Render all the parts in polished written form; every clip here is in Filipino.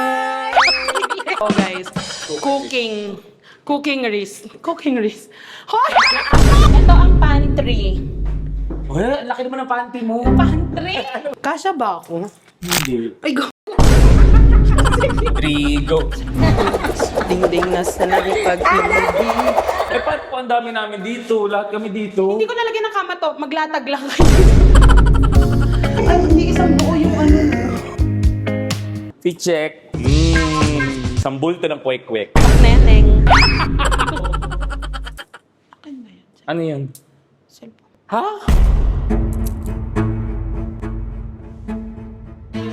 Hi! Oh guys, cooking risk. Hoy! Ito ang pantry. Well, laki naman ng panty mo. Pantry? Kasya ba ako? Hindi. Ay, go. 3, go. Ding-ding na sa nagpag-ibig. Eh, paano po ang dami namin dito? Lahat kami dito. Hindi ko nalagyan ng kama to. Maglatag lang kayo. Ay, hindi isang buo yung ano. Fit check. Sambul to ng kwek-kwek. Neneng. Akin ba yan? Ano yun? Cellphone. Ha?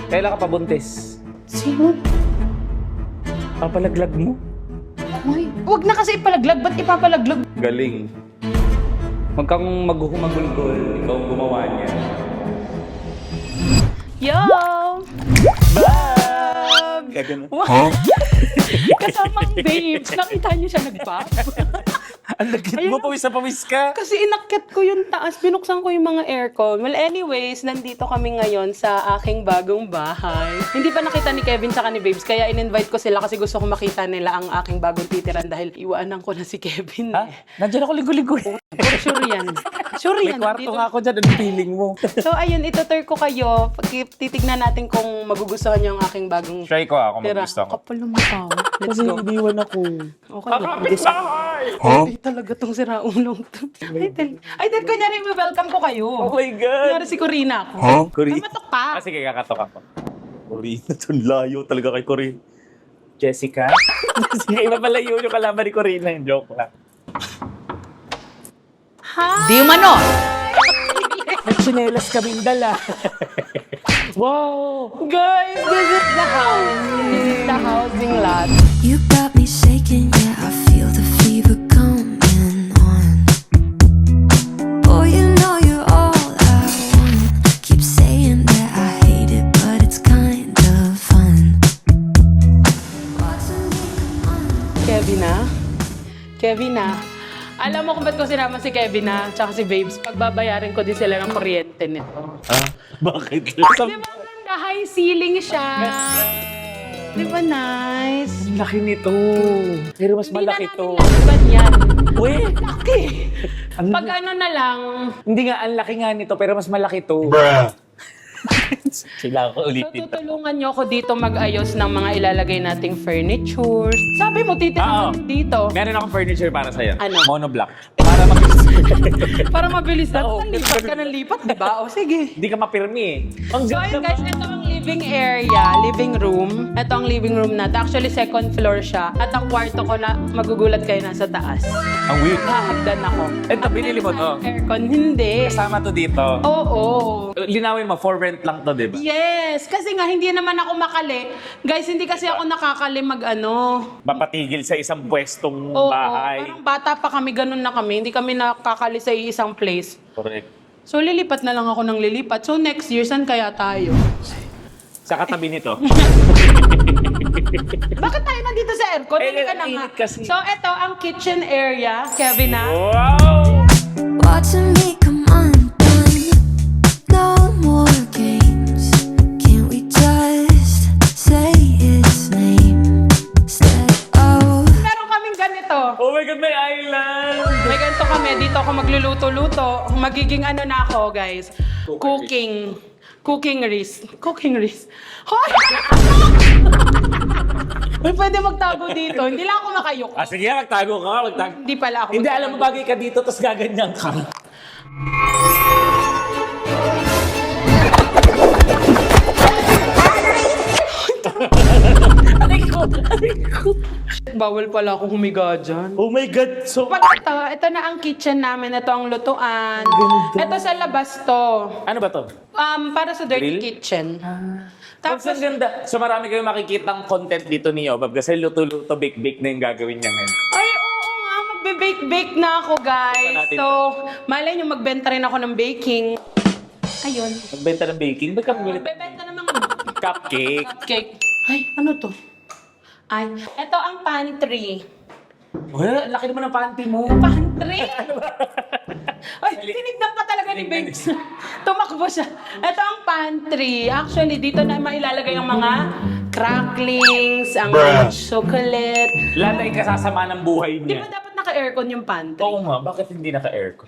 Kailan ka pabuntis? Sino? Papalaglag mo? Ay, wag na kasi ipalaglag. Ba't ipapalaglag? Galing. Huwag kang maghuhumagulgol. Ikaw ang gumawa niya. Yo! Bab! Gagano. Wow! Kasamang babes. Nakita niyo siya nag-pop? Ang lagit mo, pawis na pawis ka. Kasi inakyat ko yung taas, binuksan ko yung mga aircon. Well, anyways, nandito kami ngayon sa aking bagong bahay. Hindi pa nakita ni Kevin tsaka ni Babes, kaya in-invite ko sila kasi gusto ko makita nila ang aking bagong titiran dahil iwanan ko na si Kevin. Ha? Nandiyan ako ligo-ligo. Pero sure yan. Sure May yan. kwarto Dito- nga ako dyan. Ano feeling mo? So, ayun, itutur ko kayo. Titignan natin kung magugustuhan niyo ang aking bagong Try ko ako tira. magusto ko. Kapal ng mukha. Let's Kasi go. iniwan ako. Okay. Kakapit bahay! Ay, talaga tong siraulong to. Ay, dahil kunyari, welcome ko kayo. Oh my God! Kunyari si Corina ako. Corina? Kamatok pa. Ah, sige, kakatok ako. Corina, itong layo talaga kay Corina. Jessica? Sige, iba pala yun yung kalaban ni Corina. Joke lang. Hi! Di umano. Nagsinelas kaming dala. Wow! Guys, this is the house. This is the housing lot. You got me shaking, yeah, I feel the fever coming on. Boy, you know you're all I want. Keep saying that I hate it, but it's kind of fun. Watching me come on. Kevin na. Alam mo kung ba't ko sinama si Kevin na tsaka si Babes, pagbabayarin ko din sila ng kuryente nito. Ah, bakit? Di ba ganda? High ceiling siya. Di ba nice? Ang laki nito. Pero mas malaki to. Hindi na namin lakban yan. Uy! Laki. Ang- Pag ano na lang, Hindi nga, ang laki nga nito, pero mas malaki to. Sila ako so ulitin. tutulungan niyo ako dito mag-ayos ng mga ilalagay nating furnitures. Sabi mo, titira Oo. mo dito. Meron akong furniture para sa'yo. Ano? Monoblock. Para mag- Para mabilis na. Oo. Lipat ka ng lipat, di ba? O sige. Hindi ka mapirmi eh. Ang So ayun ganda guys, ba? ito ang living area, living room. Ito ang living room natin. Actually, second floor siya. At ang kwarto ko na magugulat kayo nasa taas. Ang weird. Hahagdan ako. Ito, binili mo to? Aircon, hindi. Kasama to dito. Oo. Linawin mo, for rent lang to, di ba? Yes, kasi nga hindi naman ako makali. Guys, hindi kasi ako nakakali mag-ano. Mapatigil sa isang pwestong Oo, bahay. parang bata pa kami, ganun na kami. Hindi kami nakakali sa isang place. Correct. So, lilipat na lang ako ng lilipat. So, next year, saan kaya tayo? Sa katabi nito. Bakit tayo nandito sa aircon? Eh, Hindi ka na nga. init kasi. So, ito ang kitchen area. Kevin, na. Wow! Watching me come undone. No more games. Can't we just say its name instead of? Meron kaming ganito. Oh my God, may island! May ganito kami. Dito ako magluluto-luto. Magiging ano na ako, guys. Cooking risk. Hoy! Uy, pwede magtago dito. Hindi lang ako makayok. Ah, sige, magtago ka. Magtago. Hindi pala ako Hindi, magtago. alam mo, bagay ka dito, tapos gaganyan ka. Bawal pala ako humiga dyan. Oh my God, so... Pag ito na ang kitchen namin. Ito ang lutuan. Ito sa labas to. Ano ba to? Para sa dirty Grill? kitchen. Tapos ang ganda. So marami kayong makikita content dito ni Yobab kasi luto-luto, bake-bake na yung gagawin niya ngayon. Ay, oo nga. Magbe-bake-bake na ako, guys. Gusto natin So, malay nyo, magbenta rin ako ng baking. Ayun. Magbenta ng baking? Ba't ka magbenta? Magbebenta ng mga Cupcake. cupcake. Ay, ano to? Ay, ito ang pantry. Well, laki naman ng panty mo. Pantry? Ay, tinignan pa talaga ni Babes. Tumakbo siya. Ito ang pantry. Actually, dito na mailalagay ang mga cracklings, ang hot chocolate. Lahat ay kasasama ng buhay Di ba niya. dapat naka-aircon yung pantry? Oo nga, bakit hindi naka-aircon?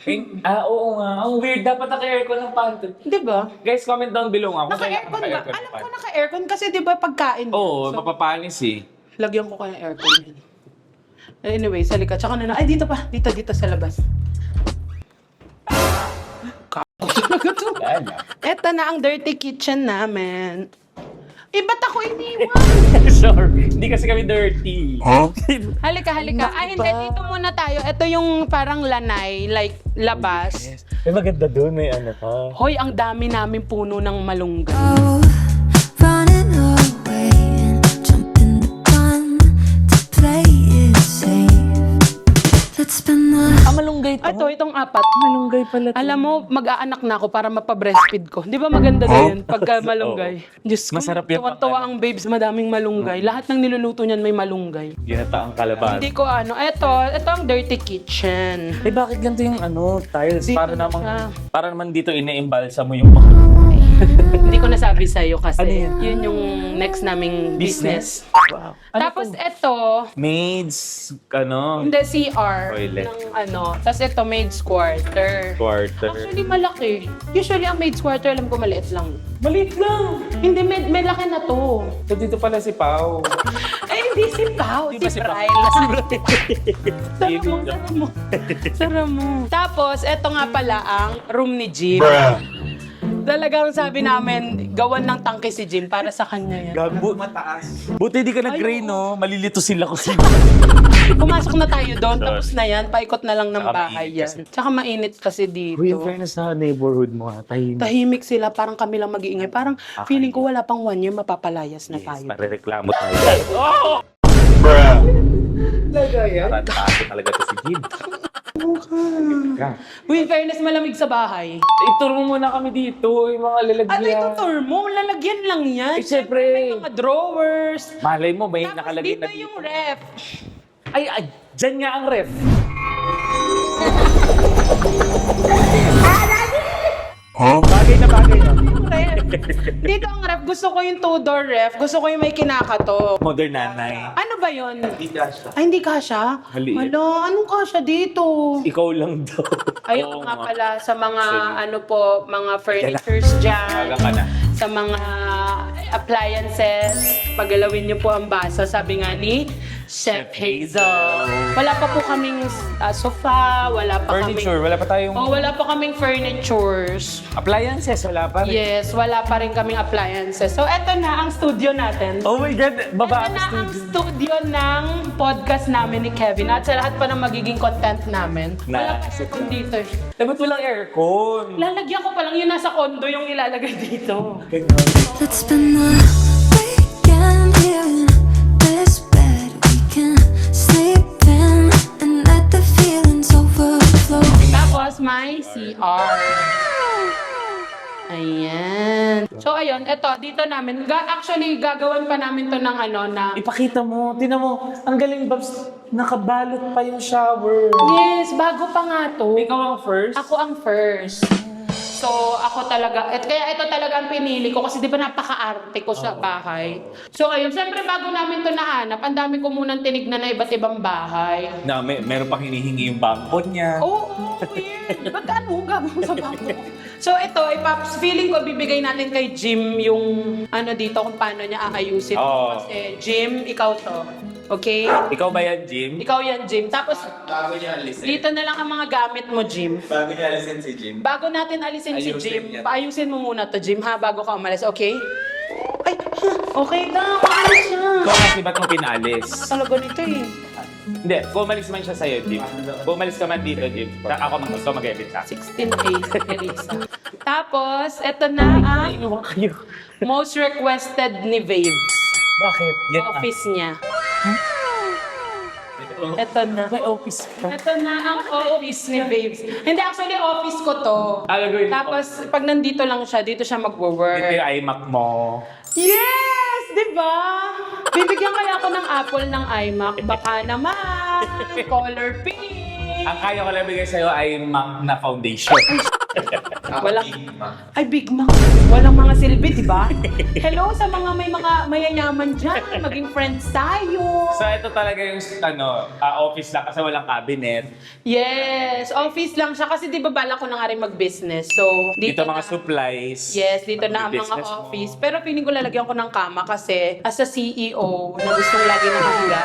Oo nga, ang weird. Dapat naka-aircon ng pantry. Di ba? Guys, comment down below nga. kung kailan Naka-aircon ba? naka-aircon Alam ng ko pantry. naka-aircon kasi di ba pagkain? Oo, So, mapapanis eh. lagyan ko kaya aircon yun. Anyway, salika. Tsaka na ay dito pa. Dito sa labas. Kako talaga to. Yan. Eto na ang dirty kitchen namin. Ba't ako iniwan? Sure. Hindi kasi kami dirty. Halika. Ay, hindi. Dito muna tayo. Ito yung parang lanay, like labas. May maganda doon, may ano pa. Hoy, ang dami namin puno ng malunggay. Oh, running away and jumping the gun to play it safe. Let's spend the Malunggay to. Itong apat. Malunggay pala to. Alam mo, mag-aanak na ako para mapabreastfeed ko. Di ba maganda na yun pagka malunggay? Diyos ko, Masarap yan. tuwan-tuwa ang babes, madaming malunggay. Lahat ng niluluto niyan may malunggay. Ginataang kalaban. Hindi ko ito ang dirty kitchen. Eh bakit ganito yung tiles? Dito Para na namang, siya. para naman dito ine-embalsa mo yung mga Hindi ko nasabi sa'yo kasi Ano yan? yun yung next naming business. Wow. Tapos ito, Maids, hindi CR. Toilet. Tapos ito, maid's quarter. quarter. Actually, malaki. Usually, ang maid's quarter, alam ko maliit lang. Maliit lang. Hindi, may laki na to. So dito pala si Pao. Ay, hindi si Pao, Di ba si si Pao? Bryle. Sara mo. Tapos, eto nga pala ang room ni Jim. Talagang sabi namin, gawan ng tangke si Jim para sa kanya yan. Gago. Mataas. Buti di ka nag-gray, no? Malilito sila kasi. Pumasok na tayo doon, tapos na yan, paikot na lang ng Tsaka bahay mainit yan. Tsaka mainit kasi dito. Uy, in fairness sa neighborhood mo, tahimik. Tahimik sila, parang kami lang mag-iingay. Parang feeling ko wala pang 1 year, mapapalayas na tayo. Marereklamo tayo. Oh! Tarantado talaga to si Jim. Uy, in fairness, malamig sa bahay. Ituro mo muna kami dito, yung mga lalagyan. Ano ito, tour mo? Lalagyan lang yan. Eh, syempre. May mga drawers. Malay mo, may Tapos nakalagay dito na dito. yung ref. Ay, dyan nga ang ref. Bagay na bagay na. Ref. Dito ang ref. Gusto ko yung 2-door ref. Gusto ko yung may kinakato. Modern nanay. Ano ba yun? Hindi kasha. Ay, hindi kasha? Maliit. Hala, anong kasha dito? Ikaw lang daw. Ayun Oo nga nga. pala sa mga Sorry. mga furnitures dyan. Maga ka na. Sa mga appliances, pagalawin niyo po ang baso. Sabi nga ni Chef Hazel. Wala pa po kaming sofa, wala pa Furniture, wala pa tayong wala pa kaming furnitures. appliances, wala pa rin. Yes, wala pa rin kaming appliances. So, eto na ang studio natin. Oh my God, baba Ito ang na ang studio. studio ng podcast namin ni Kevin at sa lahat pa ng magiging content namin. Wala pa aircon dito. Dapat walang aircon. Lalagyan ko pa lang yun nasa condo yung ilalagay dito. let's spend the weekend here in this bed. We can sleep in and let the feelings overflow. Tapos may CR. Ayan. So ayun, eto dito namin. Actually gagawan pa namin to ng na Ipakita mo, tinan mo, ang galing Babs, nakabalot pa yung shower. yes, bago pa nga to. Ikaw ang first? Ako ang first. So, ako talaga, kaya ito talaga ang pinili ko kasi di ba napaka-arte ko sa bahay. So, ayun, syempre bago namin to nahanap, ang dami ko munang tinignan na iba't ibang bahay. Na, meron pang hinihingi yung bangkon niya. Oo, weird. Ba't ano gagawin sa bago? So, ito, feeling ko bibigay natin kay Jim yung dito kung paano niya aayusin. Oo. Kasi, Jim, ikaw to. Okay? Ikaw ba yan, Jim? Ikaw yan, Jim. Tapos, Bago niya alisin. dito na lang ang mga gamit mo, Jim. Bago niya alisin si Jim. Bago natin alisin si Ayusin Jim, niya. paayusin mo muna to, Jim, ha? Bago ka umalis, okay? Ay, okay daw. Maalis siya. Ikaw kasi ba't mo pinalis? Talaga nito eh. Hindi, bumalis man siya sa'yo, Jim. Bumalis ka man dito, Jim. Ako mag-edit sa akin. 16 Teresa. Tapos, eto na ang Iwan kayo. most requested ni Vaves. Bakit? Yan Office niya. Eto na. May office ka. Ito na ang office ni Vaves. Hindi, actually, office ko to. Gagawin mo. Tapos, pag nandito lang siya, dito siya Dito magwo-work. yung iMac mo. Yes! Di ba? Bibigyan kaya ako ng Apple ng iMac. Baka naman. Color pink. Ang kaya ko lang bigay sa'yo ay Mac na foundation. Walang, Big Mac. ay, Big Mac. Walang mga silbi, di ba? Hello sa mga may mga mayayaman dyan. Maging friends tayo. So ito talaga yung office lang kasi walang cabinet. Yes, office lang siya kasi di ba bala ko na nga rin mag-business. So, Dito mga na, supplies. yes, dito na ang mga Business mo. office. Pero feeling ko lalagyan ko ng kama kasi as a CEO na gustong lagi nakahiga.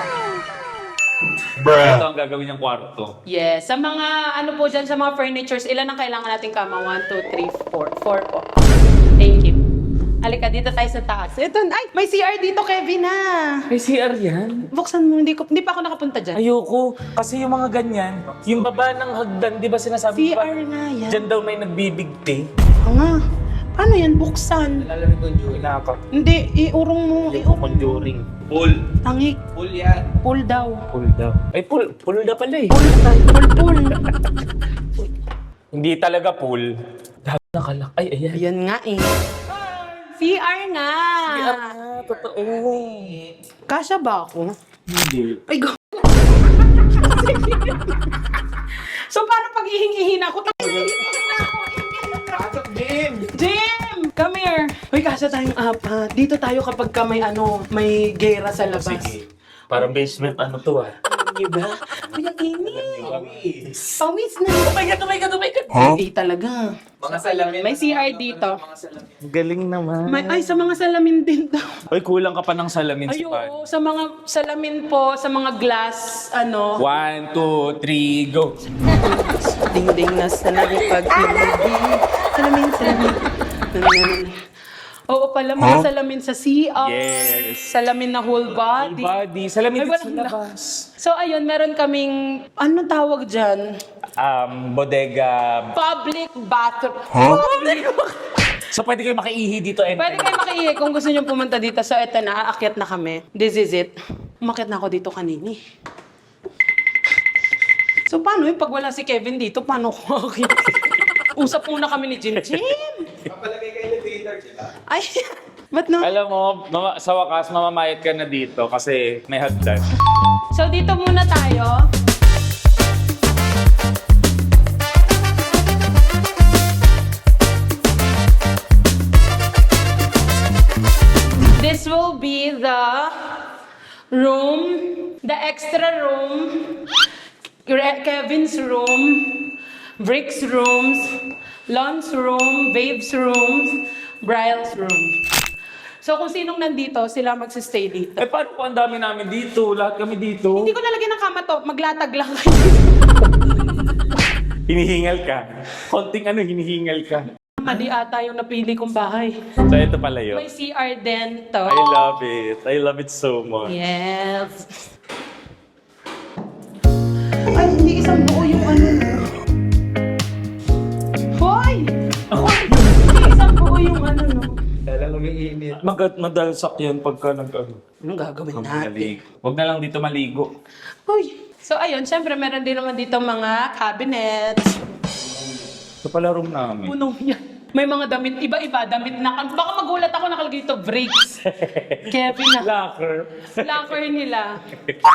Ito ang gagawin niyang kwarto. Yes, sa mga ano po dyan, sa mga furnitures, ilan ang kailangan nating kama? 1, 2, 3, 4. 4 po. Thank you. Halika, dito tayo sa taas. Ito, ay, may CR dito, Kevin, ha. May CR yan? Buksan mo, hindi pa ako nakapunta dyan. Ayoko. Kasi yung mga ganyan, yung baba ng hagdan, di ba sinasabi CR nga yan. Diyan daw may nagbibigti. Oo nga. Paano yan? Buksan. Alam mo yung Inaka. Hindi, iurong mo. Conjuring. Pool. Tangik. Pool yan. Pull daw. Pull daw. Ay, pull na pala eh. Pull. Hindi talaga pull. Dahil nakalak. Ay, ayan. Ayan nga eh. CR nga. Totoo. Kasya ba ako? Hindi. Ay, go. So, paano pag ihing-ihin ako? Pasok, Jim! Jim! Come here! Uy, kasya tayong apat. Dito tayo kapag ka may gera sa labas. Sige. Parang basement ano to ah. Diba? Uy, ang init. Pawis na. Oh my God. Eh, talaga. Mga salamin. May CR dito. Mga salamin. Galing naman. Ay, sa mga salamin din daw. Ay, kulang ka pa ng salamin Ay, sa pan. oo, sa mga salamin po, sa mga glass, 1, 2, 3, go. ding-ding na sa nakipag-ibig. Salamin. Oo pala, mga salamin sa CR. Yes. Salamin na whole body. Body. Salamin Ay, din sa walang labas. So, ayun, meron kaming, anong tawag dyan? Bodega. Public bathroom. Public. So, pwede kayo makiihi dito. Pwede kayo makiihi kung gusto nyo pumunta dito. So, eto na, aakyat na kami. This is it. Umakyat na ako dito kanini. So, paano yung pag wala si Kevin dito? Paano ko aakyat? Usap muna kami ni Jim. Papalagay kayo elevator, di ba? Ay, ba't no? Alam mo, sa wakas, mamamayat ka na dito kasi may hagdan. So, dito muna tayo. This will be the room, the extra room, Kevin's room, Brick's rooms, Lon's room, Babe's rooms, Brial's room. So kung sinong nandito, sila magsistay dito. Eh, paano po ang dami namin dito? Lahat kami dito. Hindi ko nalagyan ng kama to, maglatag lang kayo. Hinihingal ka. Konting hinihingal ka. Mali ata yung napili kong bahay. So, ito pala yun. May CR din to. I love it. I love it so much. Yes. Ay, hindi isang buo yung ano. Hoy! Hindi isang buo yung ano, no? Talagang umiinit. Madalsak yan pagka Anong gagawin natin? nag-maligo. Huwag na lang dito maligo. Hoy! So, ayun, syempre, meron din naman dito mga cabinets. Ito pala room namin. Puno yan. May mga damit, iba-iba, damit na, baka magulat ako nakalagay dito, breaks. Kevin na. Locker. Locker nila.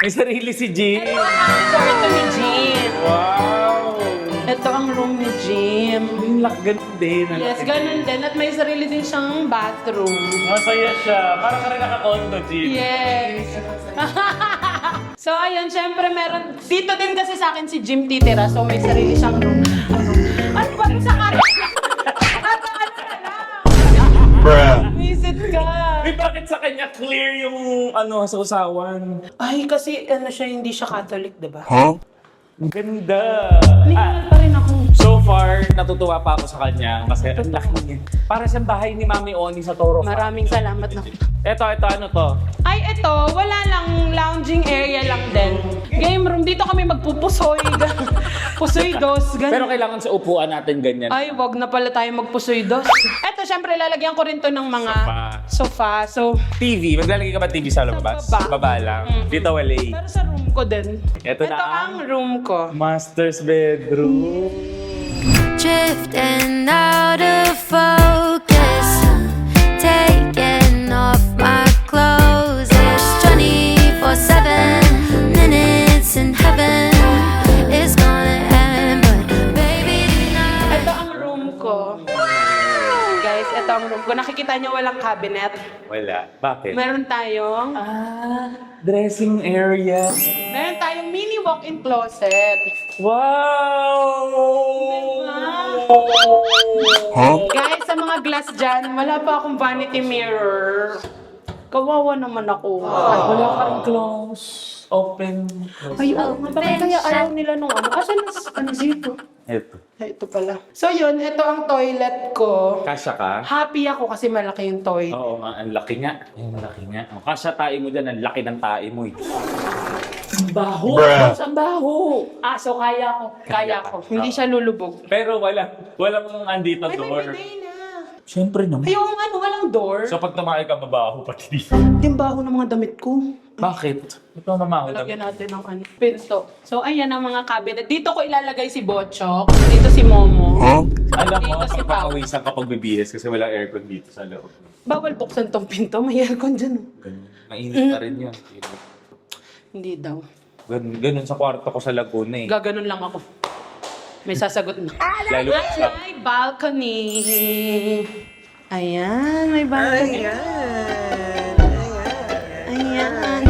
May sarili si Jim. Ito ang kwarto ni Jim. Wow! Ito ang room ni Jim. Yung lock ganun din. Yes, ganun din. At may sarili din siyang bathroom. Masaya siya. Parang ka rin naka-condo, Jim. Yes. So, ayun, syempre meron, dito din kasi sa akin si Jim titira. So, may sarili siyang room. Ano ba rin sa akin? Visit ka. Uy, bakit sa kanya clear yung sa usawan? Ay, kasi siya, hindi siya Catholic, diba? Ang ganda. Niniwal pa rin ako. So far, natutuwa pa ako sa kanya kasi ang laki niya. Para sa bahay ni Mami Oni sa Toro. Maraming salamat na. Ito, ano to? Ay, ito, wala lang, lounging area lang din. Game room, dito kami magpupusoy. Pusoy dos, ganun. Pero kailangan sa upuan natin ganyan. Ay, wag na pala tayo magpusoy dos. Eto, syempre, lalagyan ko rin to ng mga sofa. So, TV. Maglalagay ka ba TV sa labas? baba. Baba lang. Dito wala. pero sa room ko din. Ito na ang room ko. Master's bedroom. Drifting out of focus, taking off my clothes. It's 24/7 minutes in heaven. It's gonna end, but baby tonight. Ito ang room ko. Kung nakikita nyo, walang cabinet. Wala. Bakit? Meron tayong Dressing area. mini walk-in closet. Wow! Guys, sa mga glass dyan, wala pa akong vanity mirror. Kawawa naman ako. Wala ka rin close. Open. Ay, oo nga. Bakit kaya ayaw nila nung ano? Asan ano dito? Ito. Ay, ito pala. So yun, ito ang toilet ko. Kasya ka? Happy ako kasi malaki yung toilet. Oo nga, ang laki nga. Ang laki nga. Oh, kasya tae mo dyan, ang laki ng tae mo. Ang baho! Ang baho! So kaya ko. Kaya ko. Hindi siya lulubog. Pero walang andito Ay, may door. bidet na. Siyempre naman. Ay, oo nga, no, walang door. So pag tumakay ka, mabaho pati dito. Yung baho ng mga damit ko. Bakit? Ito mamaho Lagyan natin ng ano, pinto. So, ayan ang mga cabinet. Dito ko ilalagay si Bochok. Dito si Momo. Alam mo, Dito si Pao. pagpapawisan ka pag BBS kasi walang aircon dito sa loob. Bawal buksan tong pinto. May aircon dyan. Ganun. Mainit pa rin yun. Hindi daw. Ganun sa kwarto ko sa Laguna eh. Gaganon lang ako. May sasagot na. Lalo sa... May balcony. Ayan, may balcony. Ayan.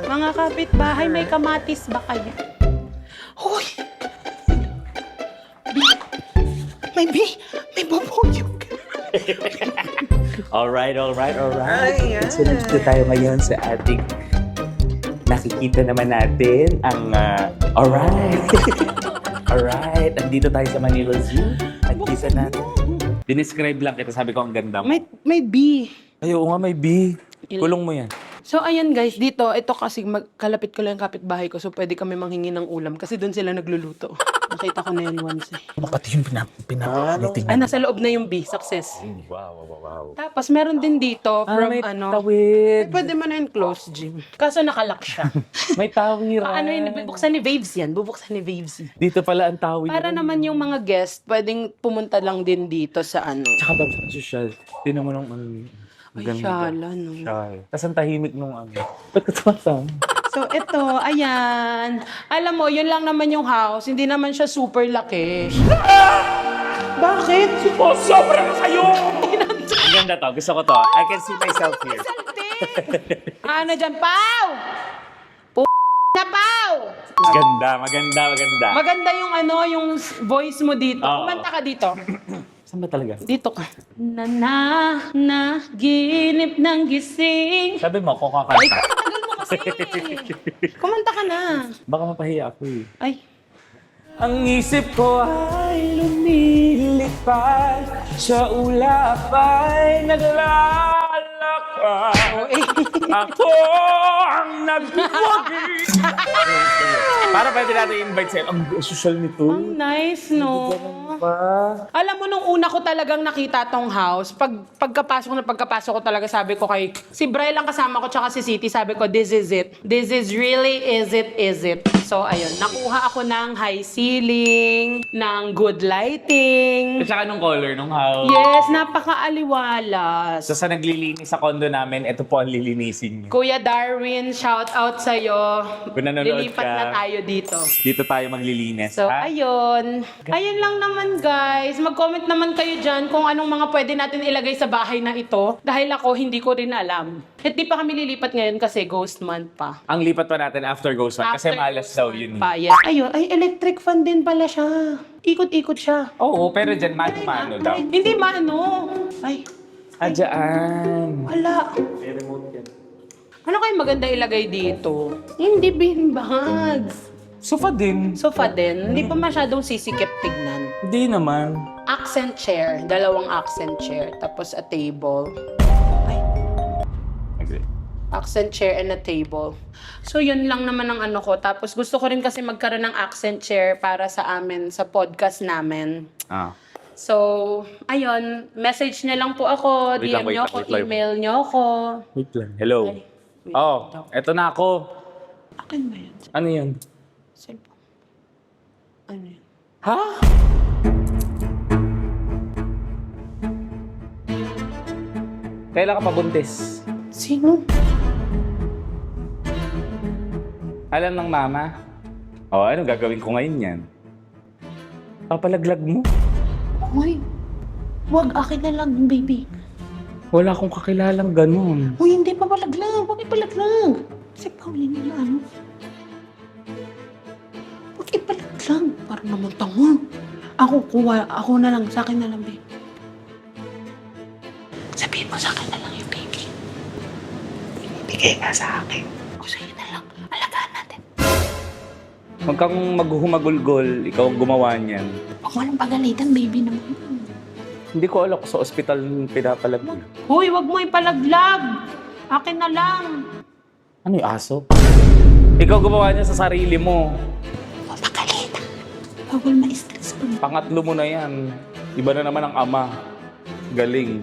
Mga kapitbahay, may kamatis ba kayo? Hoy! May bubuyog. Alright. So, nandito tayo ngayon sa ating nakikita naman natin ang alright, nandito tayo sa Manila Zoo. Nakikita natin. Dinescribe lang kita, sabi ko ang ganda mo. May bee. Ay, oo nga, may bee. Kulong mo yan. So, ayan guys, dito, ito kasi kalapit ko lang yung kapitbahay ko, so pwede kami manghingi ng ulam kasi doon sila nagluluto. Nakita ko na yun once eh. Pati yung pinapaliting. Ay, nasa loob na yung bee, success. Wow. Tapos, meron din dito from may ano. tawid. Pwede mo na yung close gym. Kaso nakalock siya. May tawiran. Ano yun, bubuksan ni Waves yan. Bubuksan ni Waves. Dito pala ang tawid. Para naman yung mga guest, pwedeng pumunta lang din dito sa ano. Tsaka ba social? Tinan mo nung ano. Ay, shala, no. Tapos ang tahimik nung ano. Ba't ka tumatang? So, ito, ayan. Alam mo, yun lang naman yung house. Hindi naman siya super laki. Bakit? Oh, sobra na sa'yo! Ang ganda to. Gusto ko to. I can see myself here. Salte! Ano dyan, Pau? Na, Pau! Maganda. Maganda yung ano, yung voice mo dito. Oo. Kumanta ka dito. Saan ba talaga? Dito ka. Ginip ng gising. Sabi mo, kung Ay, kakanta. tagal mo kasi. Kumanta ka na. Baka mapahiya ako eh. Ay. Ang isip ko ay lumilipad, sa ulap ay naglalakad. Oh, eh. Ako ang nagwagi. Para pwede natin invite sa'yo. Ang social nito. Ang nice, no? Alam mo, nung una ko talagang nakita tong house, pagkapasok ko talaga, sabi ko kay, si Bray lang kasama ko, tsaka si City, sabi ko, this is it. This is really, is it. So, ayun, nakuha ako ng high ceiling, ng good lighting. At saka nung color nung house. Yes, napaka-aliwalas. So sa naglilinis sa condo namin, ito po ang lilinisin niyo. Kuya Darwin, shout out sa'yo. Kung nanonood Lilipat ka. na tayo dito. Dito tayo maglilinis. So, ha? ayun. Ayun lang naman, guys. Mag-comment naman kayo dyan kung anong mga pwede natin ilagay sa bahay na ito. Dahil ako, hindi ko rin alam. At di pa kami lilipat ngayon kasi ghost month pa. Ang lipat pa natin after Ghost Month kasi After malas ghost daw month yun. pa, yes. Ayun, ay electric fan din pala siya. Ikot-ikot siya. Oo, pero dyan mano-mano daw. Hindi maano. Ay, Adyan. wala. May remote yan. Ano kayo maganda ilagay dito? Hindi beanbags. Sofa din. Sofa din. Hindi pa masyadong sisikip tignan. Hindi naman. Accent chair. 2 accent chair. Tapos a table. Ay, Okay. accent chair and a table. So, yun lang naman ang ano ko. Tapos, gusto ko rin kasi magkaroon ng accent chair para sa amin, sa podcast namin. So, ayun. Message niya lang po ako. Wait lang, DM niyo wait ako. lang. Email niyo ako. Wait lang. Hello. Ay, wait Oh, daw. eto na ako. Akin ba yun? Ano yan? Cellphone. Ano yun? Ha? Kailan ka pabuntis? Sino? Alam ng mama? O, ano gagawin ko ngayon yan? Papalaglag mo? Uy. Wag, akin na lang yung baby. Wala akong kakilalang ganun. Uy, hindi pa palaglag. Wag ipalaglag. Si Pauline nila, ano? Wag ipalaglag. Parang naman tango. Ako na lang. Sa akin na lang, babe. Sabihin mo sa akin na lang yung baby. Ibigay ka sa akin. O sa'yo na lang. Alagaan natin. Huwag kang maghumagulgol, ikaw ang gumawa niyan. Huwag mo lang pagalitan, baby naman. Hindi ko alam kung sa ospital pinapalaglag. Hoy, wag mo ipalaglag. Akin na lang. Ano yung aso? Ikaw gumawa niya sa sarili mo. Huwag pagalitan. Bawal ma-stress pa. Pangatlo mo na yan. Iba na naman ang ama. Galing.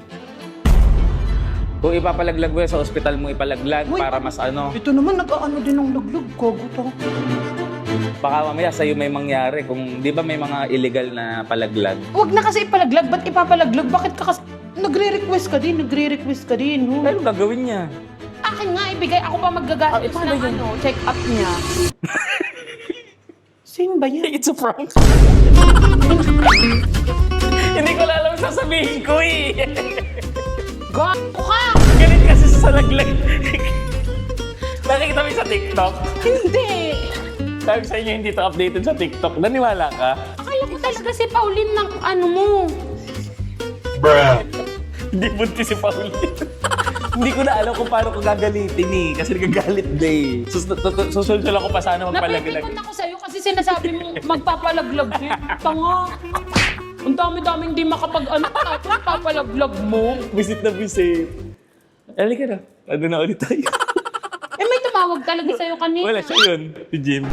Kung ipapalaglag mo yan sa ospital mo ipalaglag Uy, para mas ano. Ito naman, nag-ano din ng laglag ko. Guto. Baka mamaya sa'yo may mangyari. Kung di ba may mga illegal na palaglag. Huwag na kasi ipalaglag. Ba't ipapalaglag? Bakit ka kasi... Nagre-request ka din. No? Ano gagawin niya? Akin nga, ibigay. Ako pa maggagastos ng check-up niya. Sino ba yan? It's a prank. Hindi ko alam sasabihin ko eh. Gago ka! Galit kasi sa laglag. Nakikita mo yung sa TikTok? Hindi! Sabi sa inyo hindi to updated sa TikTok. Naniwala ka? Akala ko talaga si Pauline ng ano mo. Hindi buntis si Pauline. Hindi ko na alam kung paano ko gagalitin eh. Kasi nagagalit na eh. Susunod lang ko pa sana magpalaglag. Napipikon ako sa'yo kasi sinasabi mo magpapalaglag eh. Tanga. Ang dami-daming di makapag-ano tapos papalaglag mo. Visit na visit. Halika na. Ano na ulit tayo? Eh may tumawag talaga sa'yo kanina. Wala siya yun. Si Jim.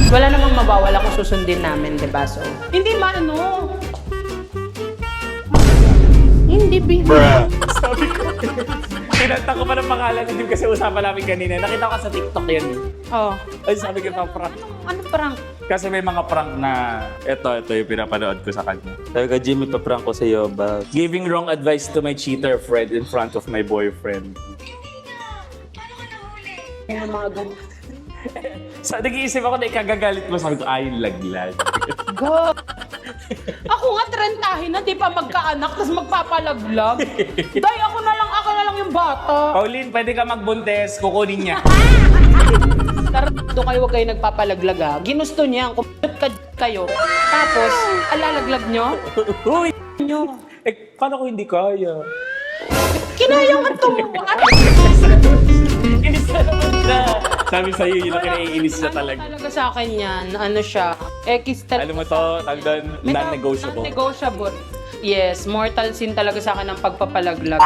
Wala namang mabawala kung susundin namin, di ba? So, hindi maano. Hindi, baby. Sabi ko. Pinanta ko pa ng pangalan ni Jim kasi usapan namin kanina. Nakita ko sa TikTok yan. Oh. Ay, sabi ko pa prank. Ano prank? Kasi may mga prank na ito yung pinapanood ko sa kanya. Sabi ko, Jimmy, pa-prank ko sa'yo about giving wrong advice to my cheater friend in front of my boyfriend. Ano mga ganun? So, nag-iisip ako na ikagagalit mo. Sabi ko, ay, laglag. Go! Ako nga, trentahin na, di pa magkaanak, tapos magpapalaglag. Day, ako na lang yung bata. Pauline, pwede ka magbuntes. Kukunin niya. Tarado kayo, huwag kayo nagpapalaglag ha. Ginusto niya, kung kayo. Tapos, alalaglag nyo? Uy! Nyo. Eh, paano ko hindi kaya? Kinaya nga tumuwa. Inis na naman siya. Sabi sa'yo, yun ang kinaiinis niya talaga. Talaga sa akin yan, ano siya, X talaga. Alam mo to, tawag doon, non-negotiable. Non-negotiable. Yes, mortal sin talaga sa akin ang pagpapalaglag.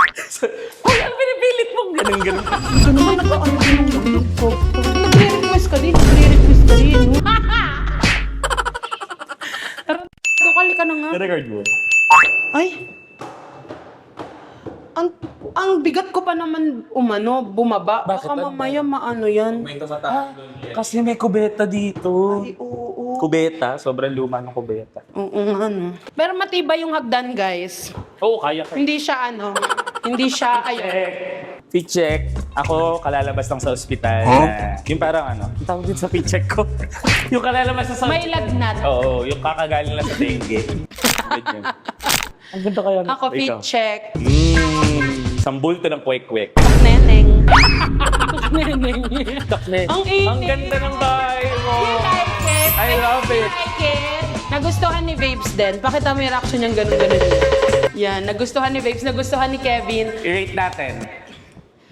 Uy, ano pinipilit mo? Ganun. Ito naman, nag-ano din yung laglag ko. Nagre-request ka din. Tara, kali ka na nga. Na-record mo? Ay! Ang bigat ko pa naman bumaba. Bakit? Baka mamaya maano yan. Kasi may kubeta dito. Ay, oo. Kubeta, sobrang luma ng kubeta. Oo nga, no. Pero matibay yung hagdan, guys. Oo, kaya ka. Hindi siya, ayun. P-check. Ako, kalalabas lang sa ospital. Yung parang ano, ang tawag din sa P-check ko. Yung kalalabas sa May lagnat. Oo, yung kakagaling lang sa dengue. Ganyan. Ang ganda kaya. Ako, Ikaw. check. Sambulto ng kwek-kwek. Neneng. Takne. Ang init. Ang ganda ng bahay mo. You like it? I love it. Like it? Nagustuhan ni Babes din. Pakita mo yung reaction niyang ganun-ganun. Yan, nagustuhan ni Babes, nagustuhan ni Kevin. I-rate natin.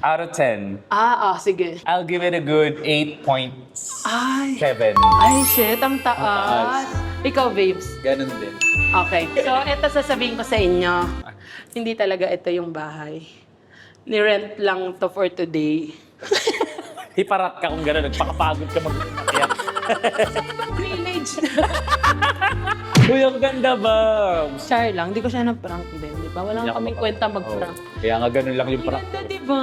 Out of 10. Sige. I'll give it a good 8.7. Ay, shit, ang taas. Ikaw, Babes. Ganun din. Okay. So, ito sasabihin ko sa inyo. Hindi talaga ito yung bahay. Ni-rent lang to for today. Hiparat ka kung gano'n. Nagpakapagod ka mag-akyat. Village. Uy, ang ganda ba? Char lang. Hindi ko siya na-prank din. Di ba? Wala kaming kwenta mag-prank. Kaya nga ganun lang yung Ang prank. ganda, di ba?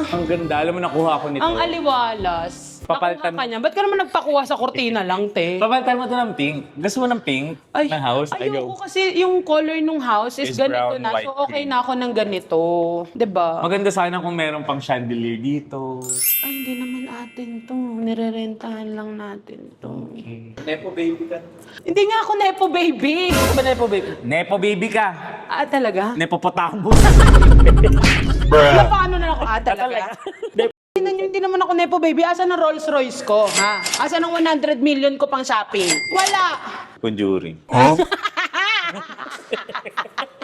Ang ganda. Alam mo, nakuha ko nito. Ang aliwalas. Papalitan- Nakuha ka niya. Ba't ka naman nagpakuha sa kortina lang, te? Papalitan mo ito ng pink. Gusto mo ng pink na house? I ayoko go. kasi yung color nung house is Is ganito brown, na. white, So, okay pink. na ako ng ganito. Di ba? Maganda sana kung meron pang chandelier dito. Ay, hindi naman atin to. Nirerentahan lang natin to. Nepo baby ka. Hindi nga ako Nepo baby. Ano ba Nepo baby? Nepo baby ka. Ah, talaga? Nepopotamo. Paano na ako? Ah, talaga? Hindi naman ako Nepo baby. Asan ang Rolls Royce ko? Ha? Asan ang 100 million ko pang shopping? Wala! Conjuring.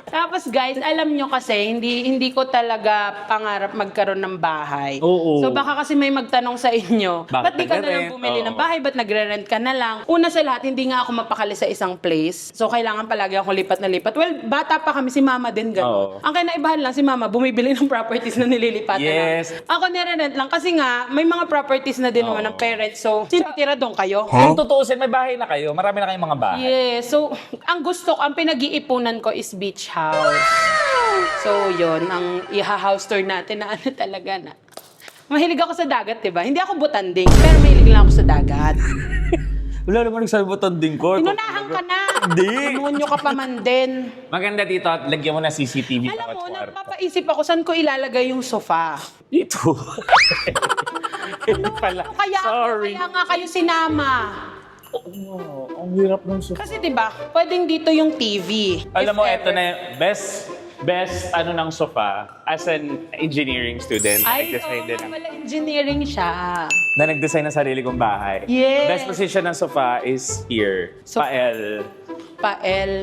Tapos guys, alam nyo kasi, hindi ko talaga pangarap magkaroon ng bahay. Oo. So baka kasi may magtanong sa inyo, Bakit ba't di ka na lang nagre-rent? bumili ng Oo. bahay? Ba't nagre-rent ka na lang? Una sa lahat, hindi nga ako mapakali sa isang place. So kailangan palagi ako lipat na lipat. Well, bata pa kami, si mama din Oo. gano'n. Ang kinaibahan lang, si mama bumibili ng properties na nililipatan Yes. na. Ako nire-rent lang kasi nga, may mga properties na din naman ng parents. So, sinitira doon kayo. Kung tutuusin, may bahay na kayo. Marami na kayong mga bahay. Yes. So, ang pinag-iipunan ko is beach house. So, yon ang iha-house tour natin na ano talaga na. Mahilig ako sa dagat, diba? Hindi ako butanding, pero mahilig lang ako sa dagat. Wala naman nagsabi mo tanding ko. Inunahan ka na. Hindi. Demonyo ka pa man din. Maganda dito at lagyan mo na CCTV Alam bawat mo, kwarto. napapaisip ako saan ko ilalagay yung sofa. Dito. Hindi pala. Sorry. Kaya nga kayo sinama. Oh, ang hirap ng sofa. Kasi diba, pwedeng dito yung TV. Alam mo, If eto ever. na yung best ano ng sofa as an engineering student. Ay, nag-design oo din nga ng- pala, engineering siya. na nag-design ng sarili kong bahay. Yes. Best position ng sofa is here. Sofa. Pa-L. Pa-L.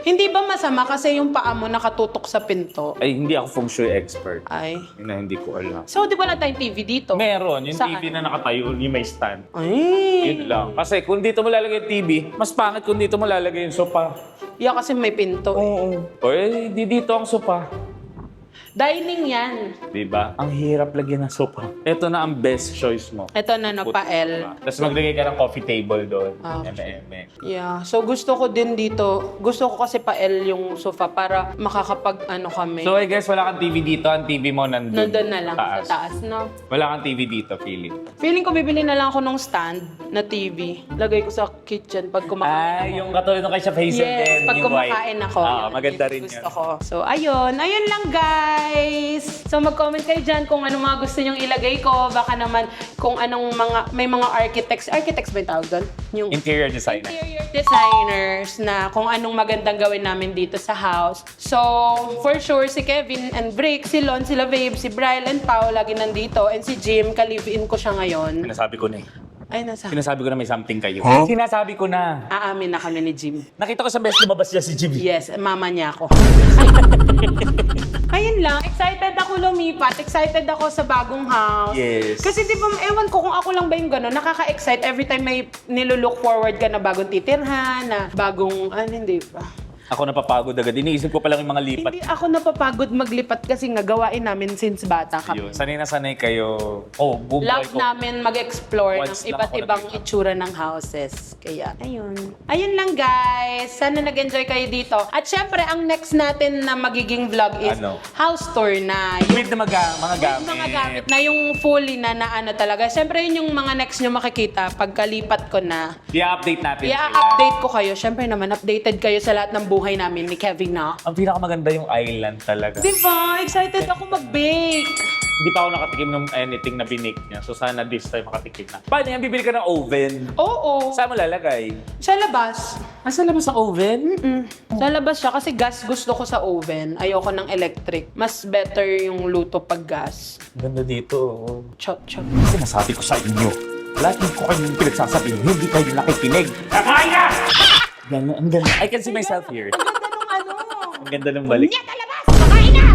Hindi ba masama kasi yung paa mo nakatutok sa pinto? Ay, hindi ako feng shui expert. Ay. Yun na hindi ko alam. So, di wala tayong TV dito? Meron, yung Saan? TV na nakatayo, yung may stand. Ay. Yun lang. Kasi kung dito mo lalagay yung TV, mas pangit kung dito mo lalagay yung sofa. Yeah, kasi may pinto. Oo. O eh, di dito ang sofa. Dining yan. Diba? Ang hirap lagyan ng sofa. Ito na ang best choice mo. Ito na, no, pa-L. Tapos maglagay ka ng coffee table doon. Ah. M&M. Yeah. So, gusto ko din dito. Gusto ko kasi pa-L yung sofa para makakapag-ano kami. So I guess wala kang TV dito. Ang TV mo nandun. Nandun na lang sa taas, no? Wala kang TV dito, feeling. Feeling ko bibili na lang ako ng stand na TV. Lagay ko sa kitchen pag kumakain ako. Yung katulad nung kay Chef Hazel Yes, din. pag yung white. kumakain ako. Oo, Yan, maganda yun rin gusto yun. ko. So, ayun. Ayun lang, guys. So, mag-comment kayo dyan kung ano mga gusto nyong ilagay ko. Baka naman kung anong may mga architects ba yung tawag doon? Yung Interior designer. interior designers na kung anong magandang gawin namin dito sa house. So, for sure, si Kevin and Brick, si Lon, sila Babe, si Bryle and Pao lagi nandito. And si Jim, ka-live-in ko siya ngayon. Sinasabi ko na eh. Ay, nasa. Sinasabi ko na may something kayo. Sinasabi ko na. Aamin na kami ni Jim. Nakita ko sa best lumabas niya si Jimmy. Yes, mama niya ako. Ayun lang, excited ako lumipat. Excited ako sa bagong house. Yes. Kasi di ba, ewan ko kung ako lang ba yung gano'n, nakaka-excite every time may nilulook forward ka na bagong titirhan, na bagong, hindi ba? Ako napapagod agad. Iniisip ko pa lang yung mga lipat. Hindi ako napapagod maglipat kasi nga gawain namin since bata kami. Yun. Sanay na sanay kayo. Oh, bumuhay Love namin mag-explore ng Once lang iba't ako ibang nakita. itsura ng houses. Kaya, ayun. Ayun lang, guys. Sana nag-enjoy kayo dito. At syempre, ang next natin na magiging vlog is Ano? house tour na. With na mga gamit. Mga gamit na yung fully na ano talaga. Syempre, yun yung mga next nyo makikita pagkalipat ko na. I-update natin I-update ko kayo. Syempre naman, updated kayo sa lahat ng buhay namin ni Kevin na. Ang pinakamaganda yung island talaga. Diba? Excited ako mag-bake. Hindi pa ako nakatikim ng anything na binake niya. So sana this time makatikim na. Paano yan? Bibili ka ng oven? Oo. Saan mo lalagay? Sa labas. Sa labas ng oven? Sa labas siya kasi gas gusto ko sa oven. Ayoko ng electric. Mas better yung luto pag gas. Ganda dito. Oh. Chop, chop. Sinasabi ko sa inyo, lagi ko kayong pinagsasabihin, hindi kayo nakikinig. Kakain na! Ganda, ang ganda. I can see myself here. Ang ganda nung ano. Ang ganda ng balik. Nyata labas! Makain na!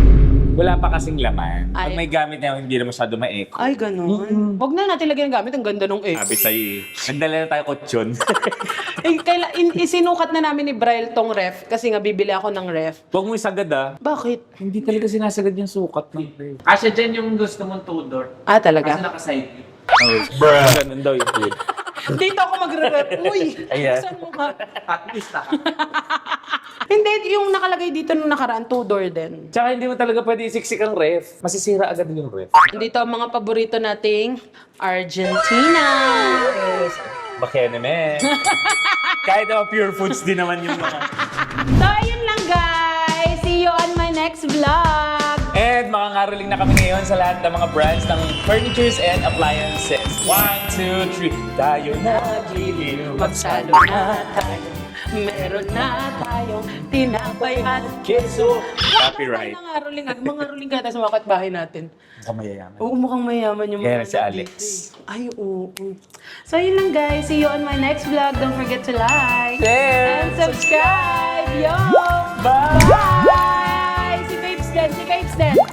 Wala pa kasing laman. Pag Ay. may gamit na hindi na masyado ma-echo. Ay, ganun. Huwag na natin lagyan ng gamit. Ang ganda nung eh. Sabi sa'yo eh. Nagdala na tayo kutsyon. Isinukat na namin ni Bryle tong ref kasi nga bibili ako ng ref. Huwag mo isagad ah. Bakit? Hindi talaga sinasagad yung sukat ng ref. Kasi dyan yung gusto mong Tudor. Ah, Kasi talaga? naka-side view. Oh, ganun daw yung food. Dito ako magre-ref. Uy! Ayan. Saan mo nga? At least Hindi, yung nakalagay dito nung nakaraan, 2-door din. Tsaka hindi mo talaga pwede isiksik ang ref. Masisira agad yung ref. Dito ang mga paborito nating Argentina. Bakit naman? Kahit naman pure foods din naman yung mga... So, ayun lang guys. See you on my next vlog. And mga ngaroling na kami ngayon sa lahat ng mga brands ng furnitures and appliances. 1, 2, 3. Tayo na giliw. Magsalo na tayo. Meron na tayong tinapay at Keso. Copyright. Mga ruling kata sa mga bahay natin. Mukhang mayayaman. Oo, mukhang mayaman yung Kaya mga si nandito Alex. eh. Ay, oo. So, yun lang guys. See you on my next vlog. Don't forget to like Share. and subscribe. Yo! Bye! Bye! Si Babes din.